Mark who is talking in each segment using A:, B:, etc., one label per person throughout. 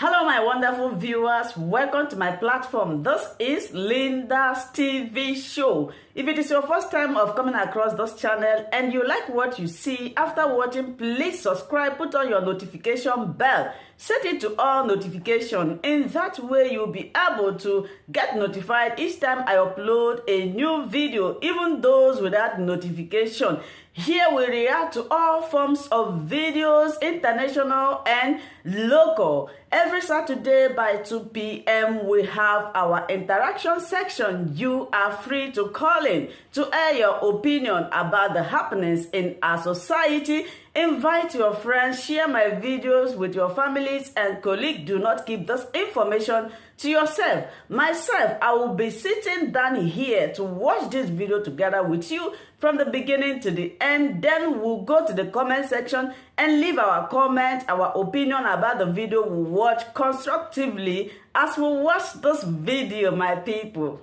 A: Hello, my wonderful viewers. Welcome to my platform. This is Linda's TV show. If it is your first time of coming across this channel and you like what you see after watching, please subscribe, put on your notification bell, set it to all notification. In that way, you'll be able to get notified each time I upload a new video, even those without notification. Here we react to all forms of videos, international and local. Every Saturday by 2 p.m. we have our interaction section. You are free to call in to air your opinion about the happenings in our society. Invite your friends, share my videos with your families and colleagues. Do not keep this information to yourself. Myself, I will be sitting down here to watch this video together with you from the beginning to the end. Then we'll go to the comment section and leave our comment, our opinion about the video we watch constructively as we watch this video, my people.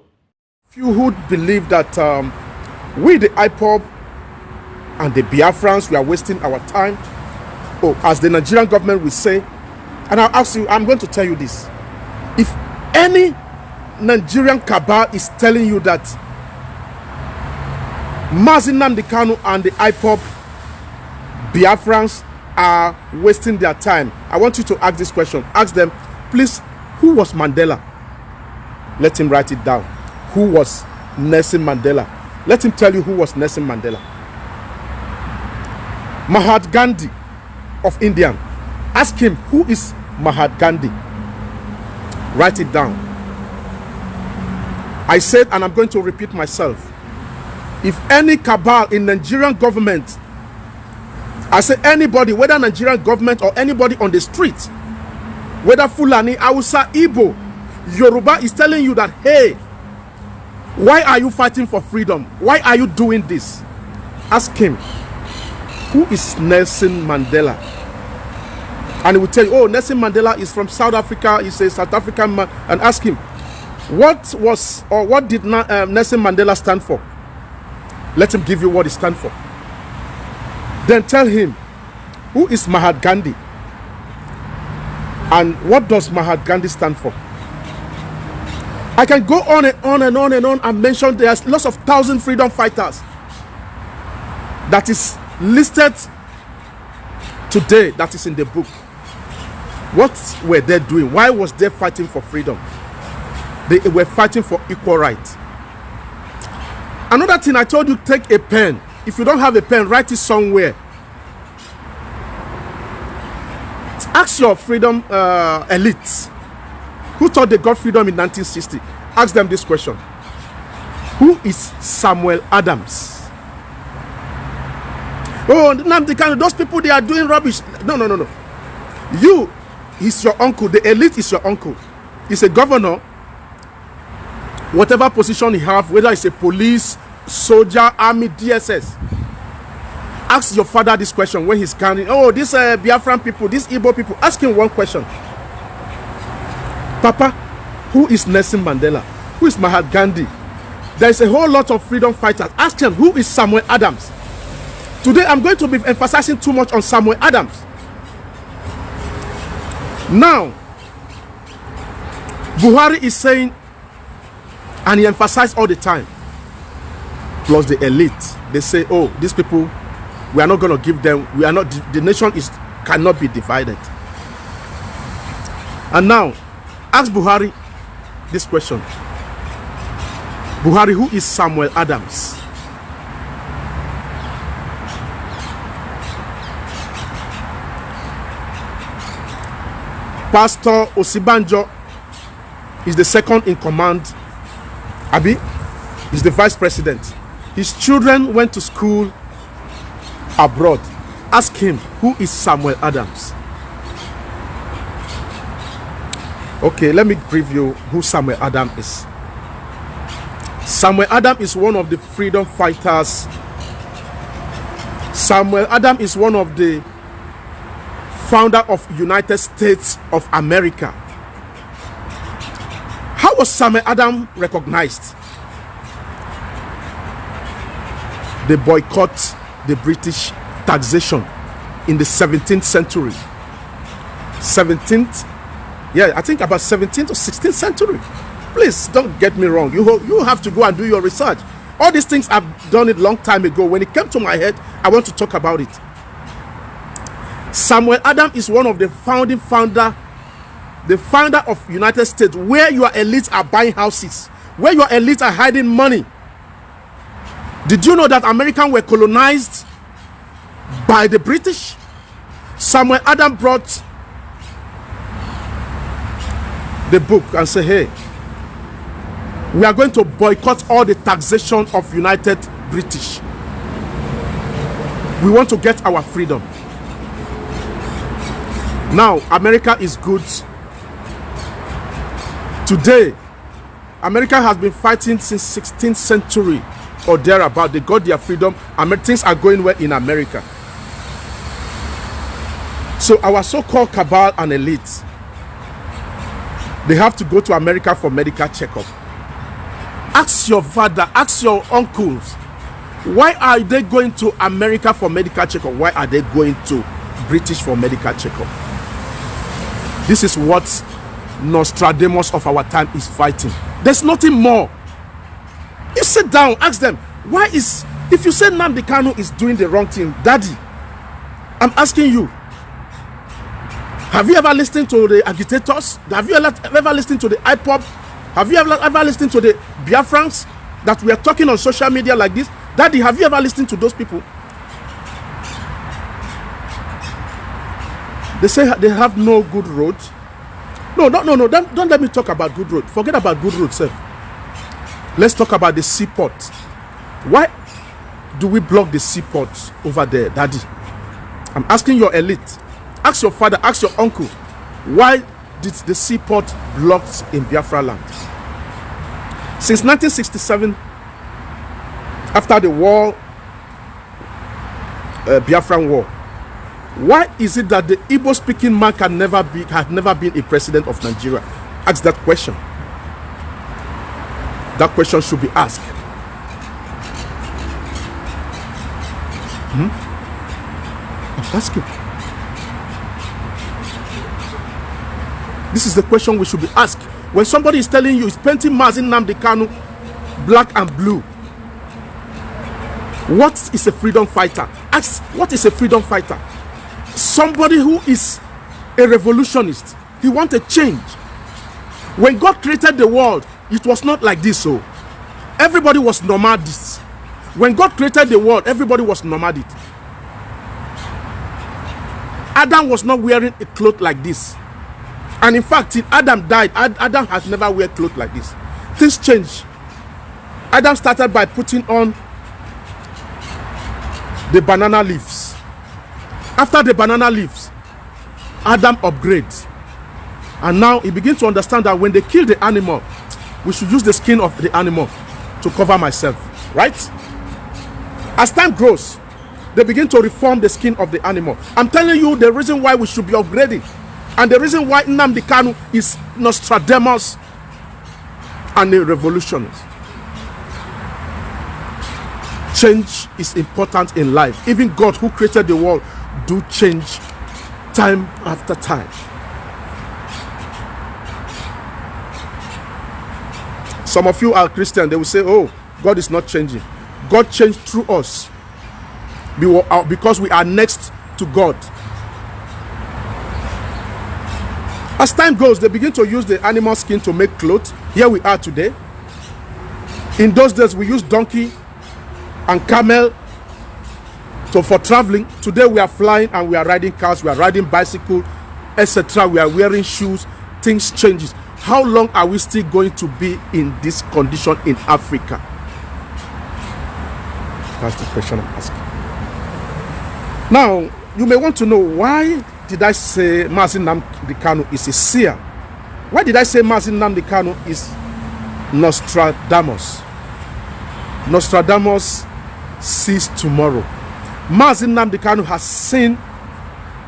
B: You would believe that we, the IPOB and the Biafrans, we are wasting our time, or as the Nigerian government will say. And I'll ask you, I'm going to tell you this. If any Nigerian cabal is telling you that Nnamdi KANU and the IPOB Biafrans are wasting their time, I want you to ask this question. Ask them, please, who was Mandela? Let him write it down. Who was Nelson Mandela? Let him tell you who was Nelson Mandela. Mahatma Gandhi of India. Ask him, who is Mahatma Gandhi? Write it down. I said, and I'm going to repeat myself, if any cabal in Nigerian government, I say anybody, whether Nigerian government or anybody on the street, whether Fulani, Hausa, Igbo, Yoruba, is telling you that, hey, why are you fighting for freedom? Why are you doing this? Ask him, who is Nelson Mandela? And he will tell you, oh, Nelson Mandela is from South Africa. He's a South African man. And ask him, what did Nelson Mandela stand for? Let him give you what he stands for. Then tell him, who is Mahatma Gandhi? And what does Mahatma Gandhi stand for? I can go on and on and on and on and mention there's lots of thousand freedom fighters that is listed today, that is in the book. What were they doing? Why was they fighting for freedom? They were fighting for equal rights. Another thing I told you, take a pen. If you don't have a pen, write it somewhere. Ask your freedom elites who thought they got freedom in 1960. Ask them this question. Who is Samuel Adams? Oh, Nnamdi KANU, those people, they are doing rubbish. No. You, he's your uncle. The elite is your uncle. He's a governor. Whatever position he have, whether it's a police, soldier, army, DSS. Ask your father this question when he's counting. Oh, these Biafran people, these Igbo people. Ask him one question. Papa, who is Nelson Mandela? Who is Mahatma Gandhi? There is a whole lot of freedom fighters. Ask him, who is Samuel Adams? Today, I'm going to be emphasizing too much on Samuel Adams. Now, Buhari is saying, and he emphasized all the time, plus the elite, they say, oh, these people, we are not going to give them, we are not, the nation cannot be divided. And now, ask Buhari this question. Buhari, who is Samuel Adams? Pastor Osibanjo is the second in command. Abi is the vice president. His children went to school abroad. Ask him, who is Samuel Adams? Okay, let me preview who Samuel Adams is. Samuel Adams is one of the freedom fighters. Samuel Adams is one of the founder of United States of America. How was Samuel Adams recognized? They boycott the British taxation in the 17th century. Yeah, I think about 17th or 16th century. Please don't get me wrong. You have to go and do your research. All these things, I've done it long time ago. When it came to my head, I want to talk about it. Samuel Adams is one of the founder of United States, where your elites are buying houses, where your elites are hiding money. Did you know that Americans were colonized by the British? Samuel Adams brought the book and said, hey, we are going to boycott all the taxation of United British. We want to get our freedom. Now, America is good. Today, America has been fighting since 16th century or thereabout. They got their freedom. Things are going well in America. So our so-called cabal and elites, they have to go to America for medical checkup. Ask your father, ask your uncles, why are they going to America for medical checkup? Why are they going to British for medical checkup? This is what Nostradamus of our time is fighting. There's nothing more. You sit down, ask them, why is, if you say Nnamdi KANU is doing the wrong thing, Daddy, I'm asking you, have you ever listened to the agitators? Have you ever listened to the IPOP? Have you ever listened to the Biafrans that we are talking on social media like this? Daddy, have you ever listened to those people? They say they have no good roads. No. Don't let me talk about good road. Forget about good road, sir. Let's talk about the seaport. Why do we block the seaport over there, Daddy? I'm asking your elite. Ask your father, ask your uncle. Why did the seaport blocked in Biafra land? Since 1967, after the war, Biafran war, why is it that the Igbo-speaking man had never been a president of Nigeria? Ask that question. That question should be asked. Ask him. This is the question we should be asked. When somebody is telling you he's painting Nnamdi KANU black and blue, what is a freedom fighter? Ask, what is a freedom fighter? Somebody who is a revolutionist. He wants a change. When God created the world, it was not like this. So everybody was nomadic. When God created the world, everybody was nomadic. Adam was not wearing a cloth like this. And in fact, till Adam died, Adam has never worn clothes like this. Things changed. Adam started by putting on the banana leaves. After the banana leaves, Adam upgrades. And now he begins to understand that when they kill the animal, we should use the skin of the animal to cover myself. Right? As time grows, they begin to reform the skin of the animal. I'm telling you the reason why we should be upgrading. And the reason why Nnamdi KANU is Nostradamus and a revolutionist. Change is important in life. Even God, who created the world, do change time after time. Some of you are Christian. They will say, oh, God is not changing. God changed through us because we are next to God. As time goes, they begin to use the animal skin to make clothes. Here we are today. In those days, we used donkey and camel for traveling. Today, we are flying and we are riding cars, we are riding bicycles, etc. We are wearing shoes. Things changes. How long are we still going to be in this condition in Africa? That's the question I'm asking. Now, you may want to know, why did I say Nnamdi KANU is a seer? Why did I say Nnamdi KANU is Nostradamus? Nostradamus sees tomorrow. Nnamdi KANU has seen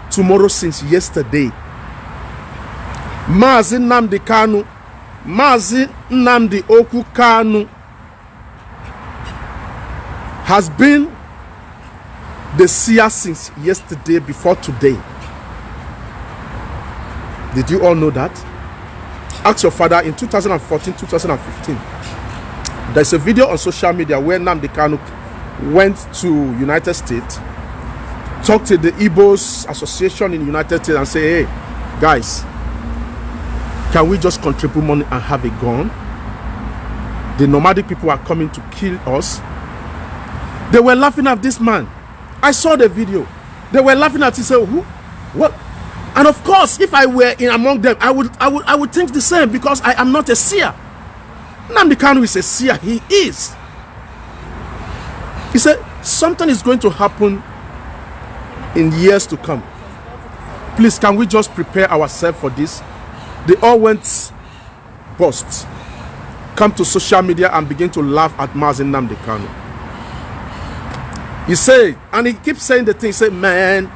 B: tomorrow since yesterday. Nnamdi KANU, Nnamdi Oku KANU has been the seer since yesterday before today. Did you all know that? ask your father in 2014, 2015. There's a video on social media where Nnamdi KANU went to United States, talked to the Igbos Association in United States and say, hey, guys, can we just contribute money and have a gun? The nomadic people are coming to kill us. They were laughing at this man. I saw the video. They were laughing at him, say, who? What? And of course, if I were in among them, I would think the same, because I am not a seer. Nnamdi KANU is a seer. He is. He said something is going to happen in years to come. Please, can we just prepare ourselves for this? They all went bust. Come to social media and begin to laugh at Nnamdi KANU. He said, and he keeps saying the thing, he said, man,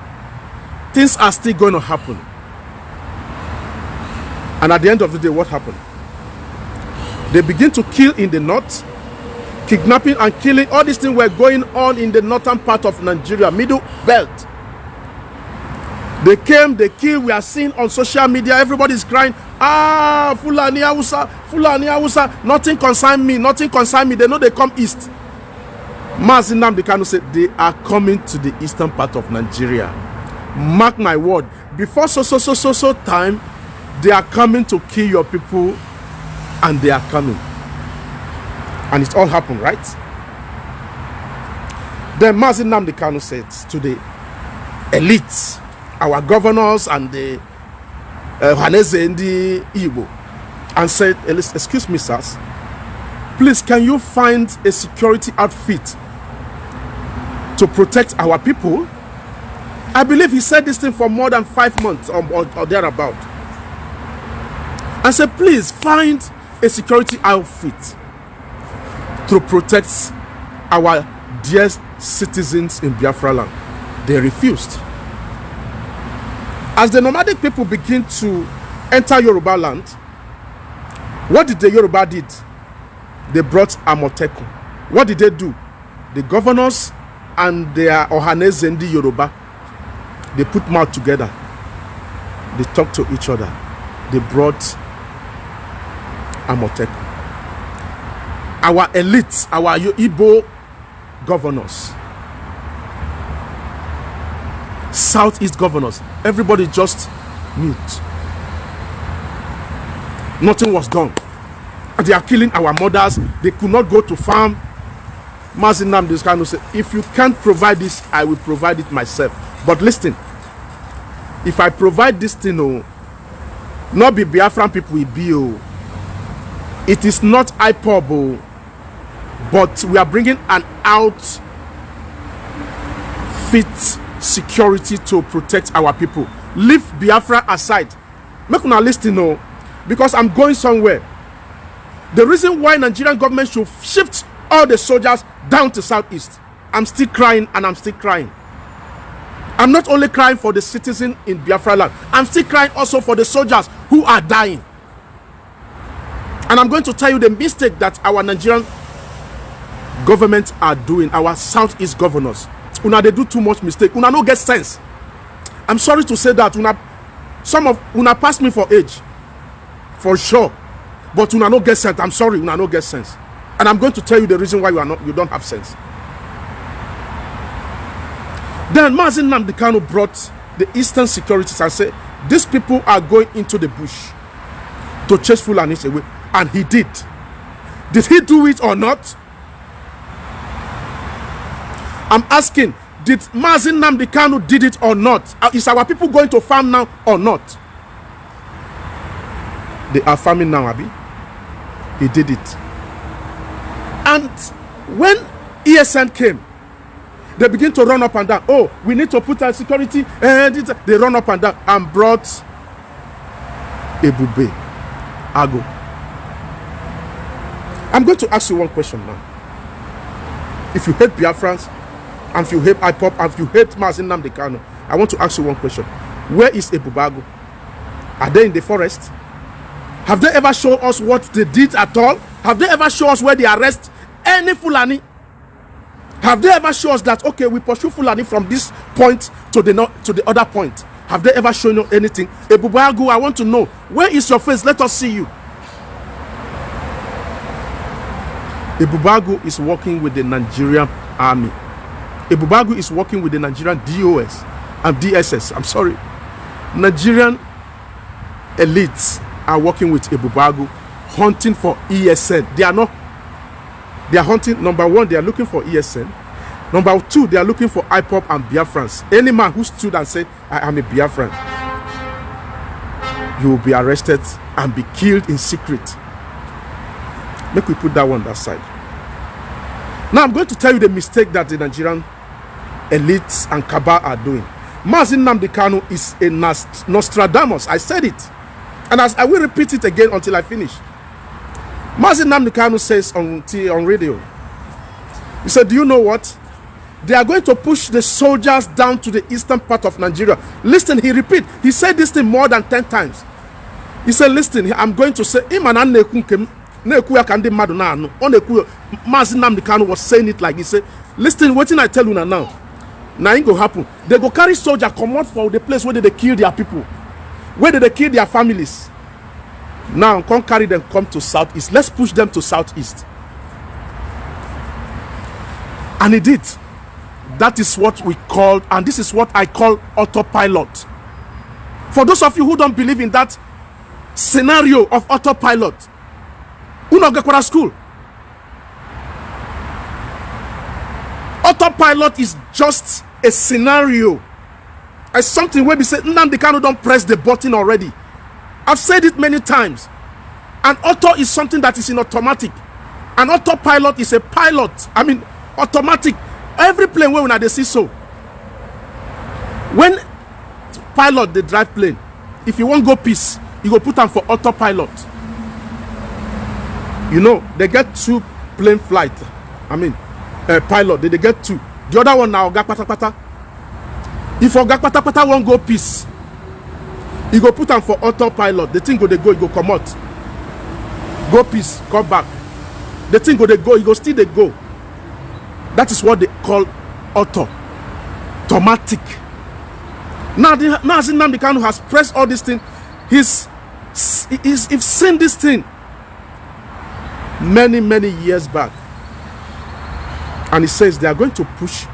B: things are still going to happen. And at the end of the day, what happened? They begin to kill in the north, kidnapping and killing. All these things were going on in the northern part of Nigeria, middle belt. They came, they killed. We are seeing on social media, everybody's crying, ah, Fulani Hausa, nothing concern me, nothing concern me. They know they come east. Nnamdi KANU said they are coming to the eastern part of Nigeria. Mark my word, before so time, they are coming to kill your people, and they are coming. And it all happened, right? Then Nnamdi KANU said to the elites, our governors and the Haneze and the Igbo, and said, excuse me, sirs, please, can you find a security outfit to protect our people? I believe he said this thing for more than 5 months or thereabout. I said, please find a security outfit to protect our dear citizens in Biafra land. They refused. As the nomadic people begin to enter Yoruba land, what did the Yoruba did? They brought Amotekun. What did they do? The governors and their Ohaneze and the Yoruba, they put mouth together. They talked to each other. They brought Amotekun. Our elites, our Igbo governors, Southeast governors, everybody just mute. Nothing was done. They are killing our mothers. They could not go to farm. Nnamdi KANU said, if you can't provide this, I will provide it myself. But listen, if I provide this thing, not be Biafran people will be. It is not IPOB, but we are bringing an outfit security to protect our people. Leave Biafra aside. Make una listen, because I'm going somewhere. The reason why Nigerian government should shift all the soldiers down to Southeast, I'm still crying and I'm still crying. I'm not only crying for the citizens in Biafra land, I'm still crying also for the soldiers who are dying. And I'm going to tell you the mistake that our Nigerian government are doing, our Southeast governors. Una, they do too much mistake. Una no get sense. I'm sorry to say that. Some of una pass me for age, for sure. But una no get sense. I'm sorry, una no get sense. And I'm going to tell you the reason why you don't have sense. Then Nnamdi KANU brought the Eastern securities and said, these people are going into the bush to chase Fulanis away. And he did. Did he do it or not? I'm asking, did Nnamdi KANU did it or not? Is our people going to farm now or not? They are farming now, Abi. He did it. And when ESN came, they begin to run up and down. Oh, we need to put our security. They run up and down and brought Ebube Ago. I'm going to ask you one question now. If you hate Biafrans, and if you hate IPOP, and if you hate Nnamdi KANU, I want to ask you one question. Where is Ebube Ago? Are they in the forest? Have they ever shown us what they did at all? Have they ever shown us where they arrest any Fulani? Have they ever shown us that, okay, we pursue Fulani from this point to the other point? Have they ever shown you anything? Ebube Ago, I want to know, where is your face? Let us see you. Ebubagu is working with the Nigerian army. Ebubagu is working with the Nigerian DOS and DSS. I'm sorry. Nigerian elites are working with Ebubagu, hunting for ESN. They are hunting. Number one, they are looking for ESN. Number two, they are looking for IPOP and Biafrans. Any man who stood and said, I am a Biafran, you will be arrested and be killed in secret. Make we put that one that side. Now I'm going to tell you the mistake that the Nigerian elites and cabal are doing. Nnamdi KANU is a Nostradamus. I said it. And as I will repeat it again until I finish. Nnamdi KANU says on radio, he said, do you know what? They are going to push the soldiers down to the eastern part of Nigeria. Listen, he repeat. He said this thing more than 10 times. He said, listen, I'm going to say, Nnamdi KANU was saying it like he said, listen, what I tell you now. Now it go happen. They go carry soldier come out for the place where they kill their people, where they kill their families. Now come carry them, come to southeast. Let's push them to southeast. And he did. That is what we call, and this is what I call autopilot. For those of you who don't believe in that scenario of autopilot, Unogekwara school. Autopilot is just a scenario. It's something where we say, Nnamdi KANU don't press the button already. I've said it many times. An auto is something that is in automatic. An autopilot is a pilot. I mean, automatic. Every plane where they see so. When pilot they drive plane, if you want go peace, you go put them for autopilot. You know, they get 2 plane flight. I mean, pilot, they get 2. The other one now, Oga Pata Pata. If Oga Pata Pata won't go peace, you go put them for autopilot. The thing go, they go, you go come out. Go peace, come back. The thing go, they go, you go still they go. That is what they call automatic. Now, Nnamdi KANU has pressed all this thing. He's seen this thing many years back. And he says they are going to push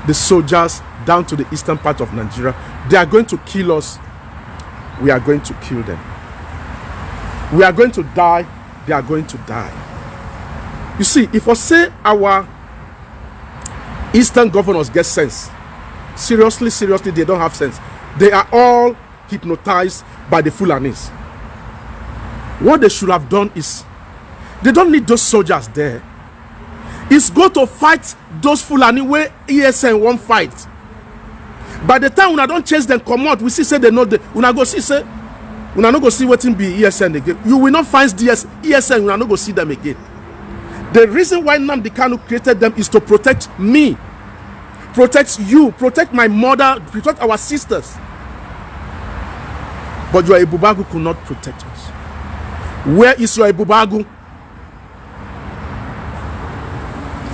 B: the soldiers down to the eastern part of Nigeria. They are going to kill us. We are going to kill them. We are going to die. They are going to die. You see, if I say our eastern governors get sense, seriously, they don't have sense. They are all hypnotized by the Fulanis. What they should have done is, they don't need those soldiers there. It's go to fight those Fulani where ESN won't fight. By the time we don't chase them come out, we see say they know the we not go see say we not go see what in be ESN again. You will not find ESN, we not go see them again. The reason why Nnamdi KANU created them is to protect me, protect you, protect my mother, protect our sisters. But your Ebubagu could not protect us. Where is your Ebubagu?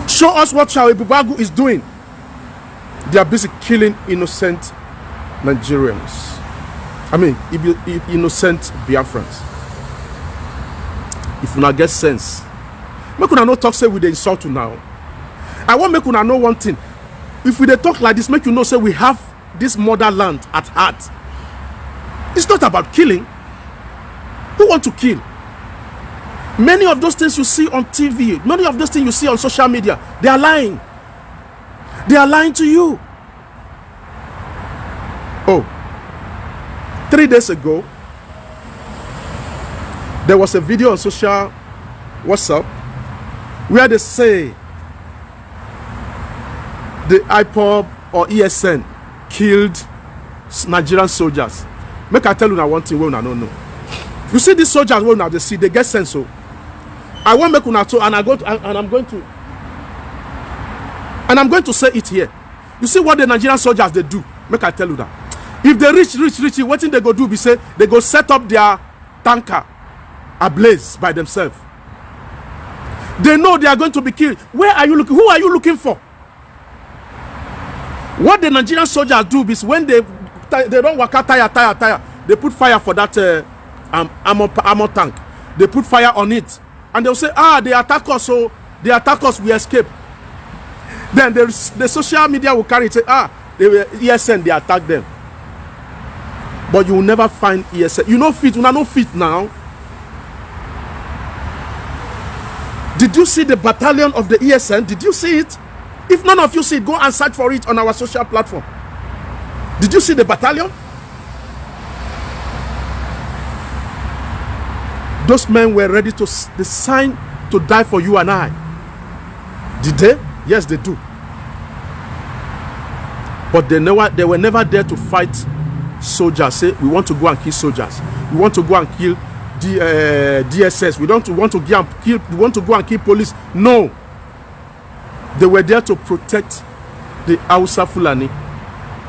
B: Show us what your Ebubagu is doing. They are busy killing innocent Nigerians. I mean, innocent Biafrans. If you not get sense, make una no talk say we dey insult you now. I want make una know one thing. If we dey talk like this, make you know say we have this motherland at heart. It's not about killing. Who want to kill? Many of those things you see on TV, many of those things you see on social media, they are lying. They are lying to you. Oh, 3 days ago, there was a video on social WhatsApp where they say the IPOB or ESN killed Nigerian soldiers. Make I tell you now one thing, well, I don't know. You see these soldiers, well, now they see, they get sense. So I want make una to, and I'm going to say it here. You see what the Nigerian soldiers they do? Make I tell you that. If they reach, what thing they go do? Be say they go set up their tanker ablaze by themselves. They know they are going to be killed. Where are you looking? Who are you looking for? What the Nigerian soldiers do is when they don't work out tire, they put fire for that armor tank. They put fire on it, and they'll say, they attack us, so They attack us, we escape. Then the social media will carry it, say, they were ESN, they attack them. But you will never find ESN. You know fit, you know fit now. Did you see the battalion of the ESN? Did you see it? If none of you see it, go and search for it on our social platform. Did you see the battalion? Those men were ready to sign to die for you and I. Did they? Yes, they do. But they were never there to fight soldiers. Say, we want to go and kill soldiers. We want to go and kill DSS. We don't want to go and kill. We want to go and kill police. No. They were there to protect the Hausa Fulani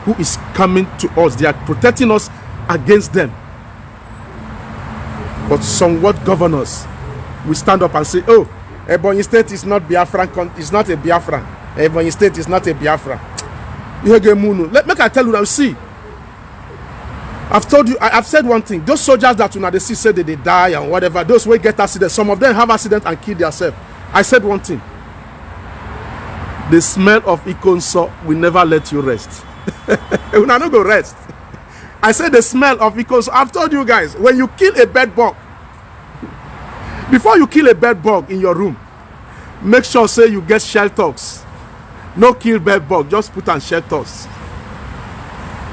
B: who is coming to us. They are protecting us against them. But somewhat governors will stand up and say, oh, Ebonyi State is not Biafran, it's not a Biafran. Ebonyi State is not a Biafran. Make I tell you now, see. I've told you, I've said one thing. Those soldiers that they see say that they die and whatever, those will get accidents. Some of them have accidents and kill themselves. I said one thing. The smell of Ikonso will never let you rest. You will not go rest. I said the smell of Ikonso. I've told you guys, when you kill a bed bug, before you kill a bed bug in your room, make sure say you get shelters. No kill bed bug, just put on shelters.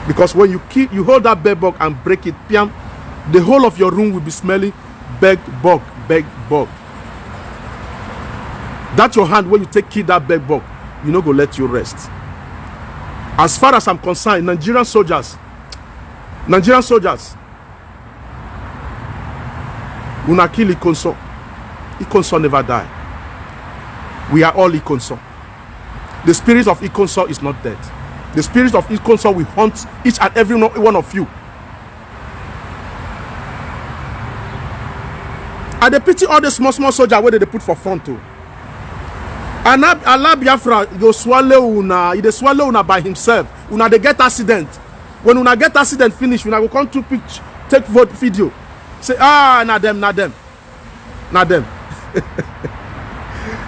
B: Because when you kill, you hold that bed bug and break it, piam, the whole of your room will be smelling bed bug, bed bug. That's your hand when you kill that bed bug. You know, go let you rest. As far as I'm concerned, Nigerian soldiers, una kill Ikonso. Ikonso never die. We are all Ikonso. The spirit of Ikonso is not dead. The spirit of Ikonso will haunt each and every one of you. And they pity all the small soldiers where they put for front too. And Allah Biafra go swallow una, he swallow una by himself. Una they get accident. When una get accident finish, una go come to picture, take video. Say, not them.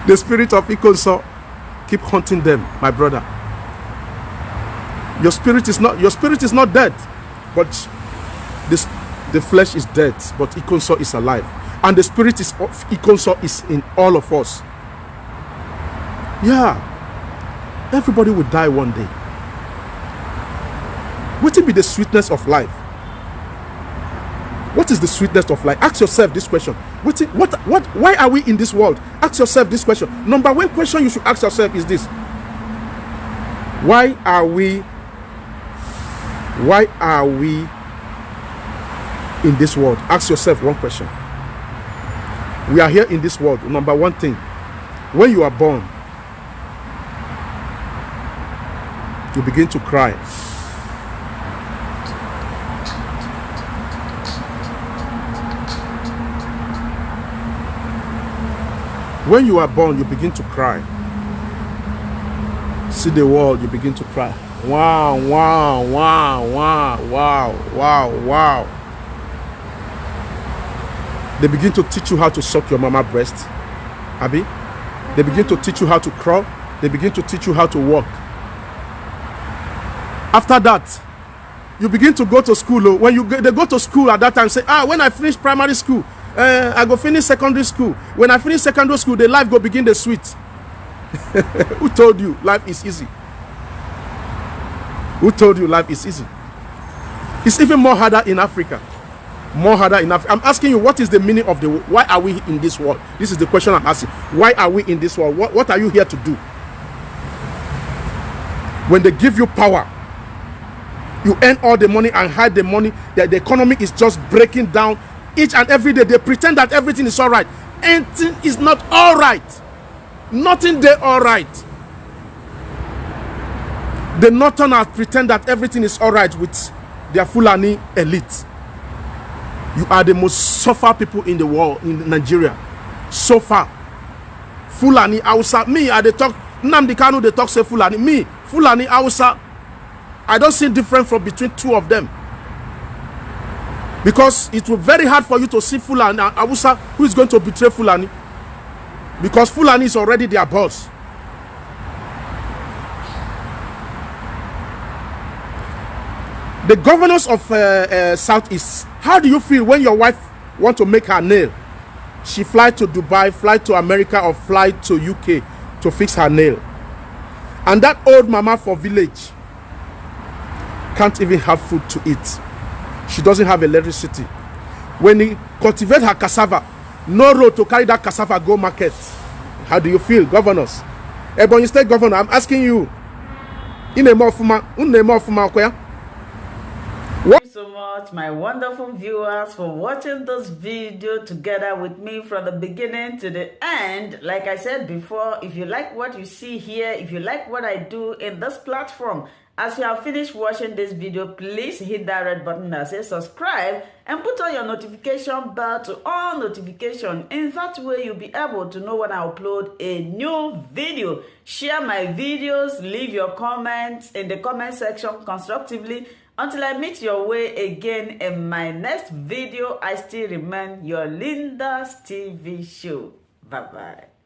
B: The spirit of Ikonso keep haunting them, my brother. Your spirit is not dead, but the flesh is dead, but Ikonso is alive. And the spirit of Ikonso is in all of us. Yeah. Everybody will die one day. What will be the sweetness of life? What is the sweetness of life? Ask yourself this question. Why are we in this world? Ask yourself this question. Number one question you should ask yourself is this. Why are we in this world? Ask yourself one question. We are here in this world. Number one thing, when you are born, you begin to cry. When you are born, you begin to cry. See the world, you begin to cry. Wow. They begin to teach you how to suck your mama breast. Abi? They begin to teach you how to crawl. They begin to teach you how to walk. After that, you begin to go to school. When they go to school at that time, say, when I finish primary school, I go finish secondary school. When I finish secondary school, the life go begin the sweet. Who told you life is easy? Who told you life is easy? It's even more harder in Africa. More harder in Africa. I'm asking you, what is the meaning of the why are we in this world? This is the question I'm asking. Why are we in this world? What are you here to do? When they give you power, you earn all the money and hide the money. That the economy is just breaking down each and every day. They pretend that everything is all right. Anything is not all right. Nothing there all right. The Northerners pretend that everything is all right with their Fulani elite. You are the most suffer people in the world, in Nigeria. So far. Fulani, Hausa. Me, they talk. Nnamdi KANU, they talk say Fulani. Me, Fulani, Hausa. I don't see difference from between two of them. Because it will be very hard for you to see Fulani and Hausa who is going to betray Fulani. because Fulani is already their boss. The governors of Southeast, how do you feel when your wife want to make her nail? She fly to Dubai, fly to America, or fly to UK to fix her nail. And that old mama for village can't even have food to eat. She doesn't have electricity. When he cultivate her cassava, no road to carry that cassava go market. How do you feel, governors? Ebonyi State Governor, I'm asking you.
A: Thank you so much, my wonderful viewers, for watching this video together with me from the beginning to the end. Like I said before, if you like what you see here, if you like what I do in this platform, as you have finished watching this video, please hit that red button that says subscribe and put on your notification bell to all notification. In that way, you'll be able to know when I upload a new video. Share my videos, leave your comments in the comment section constructively. Until I meet your way again in my next video, I still remain your Linda's TV show. Bye-bye.